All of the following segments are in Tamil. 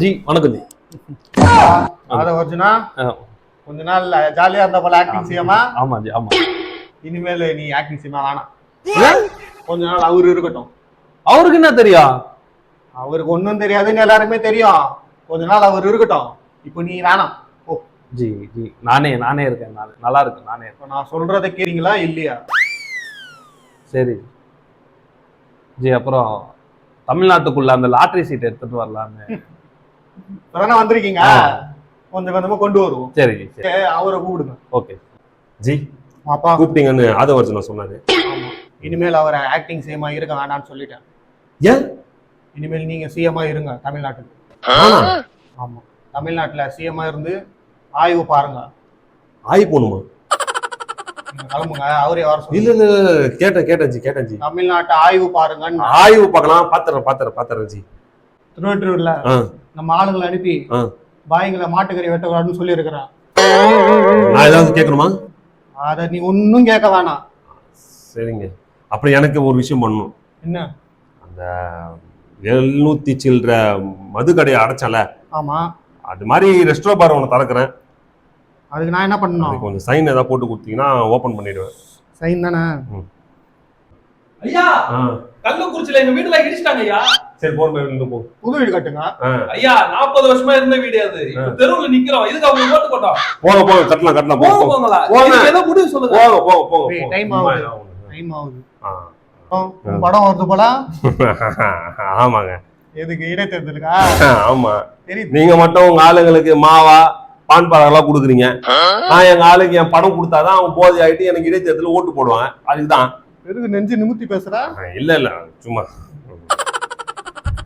ஜி வணக்கம் ஜி. அத வச்சுனா கொஞ்ச நாள் ஜாலியா இருந்த போல ஆக்டிங் செய்யாமா? ஆமா ஜி ஆமா. இனிமேல் நீ ஆக்டிங் செய்யமா வேணாம். கொஞ்ச நாள் அவரு இருக்கட்டும். அவருக்கு என்ன தெரியும்? அவருக்கு ஒன்றும் தெரியாதுன்னு எல்லாருமே தெரியும். கொஞ்ச நாள் அவர் இருக்கட்டும். இப்போ நீ வேணாம். ஓ ஜி ஜி நானே இருக்கேன். நல்லா இருக்கு. நானே இருக்கேன். நான் சொல்றதை கேறீங்களா இல்லையா? சரி ஜி. அப்புறம் தமிழ்நாட்டுக்குள்ள அந்த லாட்டரி சீட் எடுத்துட்டு வரலான்னு இப்பதானே வந்திருக்கீங்க, கொஞ்சம் கொஞ்சமா கொண்டு வருவோம். சரி ஜி சரி. அவரை கூப்பிடுங்க. Okay G. அப்பா கூப்பிட்டீங்கன்னு ஆதவர்ஜுனா சொன்னாரு. ஆமா, இனிமேல் அவரை ஆக்டிங் சிஎம்மா இருக்க வேண்டாம்னு சொல்லிட்டேன். ஏன்? இனிமேல் நீங்க சிஎம்மா இருங்க தமிழ்நாட்டுக்கு. ஆமா, தமிழ்நாட்டுல சிஎம்மா இருந்து ஆய்வு பாருங்க. ஆய் போணுமா? கிளம்புங்க, அவரே வர சொல்லி. இல்ல கேட்டேன் ஜி. தமிழ்நாட்டை ஆய்வு பாருங்கன்னு. ஆய்வு பார்க்கலாம். பாத்துறேன் ஜி. திருவற்றூர்ல நம்ம ஆளுங்களை அனுப்பி பாய்களை மாட்டுக்கறி வெட்டக்கூடாதுன்னு சொல்லி இருக்கிறேன். நான் ஏதாவது கேட்கணுமா? அத நீ ஒன்னும் கேட்க வேணாம். சரிங்க. அப்புறம் எனக்கு ஒரு விஷயம் பண்ணணும். என்ன? அந்த 700 சில்லற மது கடையை அடைச்சல. ஆமா, அது மாதிரி ரெஸ்டாரண்ட் பார் ஒன்று திறக்கிறேன். அதுக்கு நான் என்ன பண்ணணும்? கொஞ்சம் சைன் ஏதாவது போட்டு கொடுத்தீங்கன்னா ஓபன் பண்ணிடுவேன். சைன் தானே? ஐயா, கள்ளக்குறிச்சியில எங்க வீடுல இடிச்சிட்டாங்க ஐயா. சரி போ. புது வீடு கட்டுங்க ஐயா. 40 வருஷமா இருந்த வீடு அது. இப்ப தெருவுல நிக்கிறோம். இதுக்கு அவங்க ஓட்டு போட்டோம். போங்க கட்டலாம் போங்களா? ஏதோ முடிவு சொல்லுங்க. போங்க. டைம் ஆகுது. படம் வருது போல. ஆமாங்க. எதுக்கு? இடைத்தேர்தலுக்கா? ஆமா. நீங்க மட்டும் உங்க ஆளுங்களுக்கு மாவா பான் பழம் கொடுக்குறீங்க. நான் எங்க ஆளுக்கு என் படம் கொடுத்தாதான் அவங்க போதை ஆயிட்டு எனக்கு இடைத்தேர்தல ஓட்டு போடுவாங்க. அதுக்குதான். எதுக்கு நெஞ்சு நிமித்தி பேசுற? இல்ல சும்மா.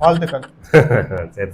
வாழ்த்துக்கள். சரி.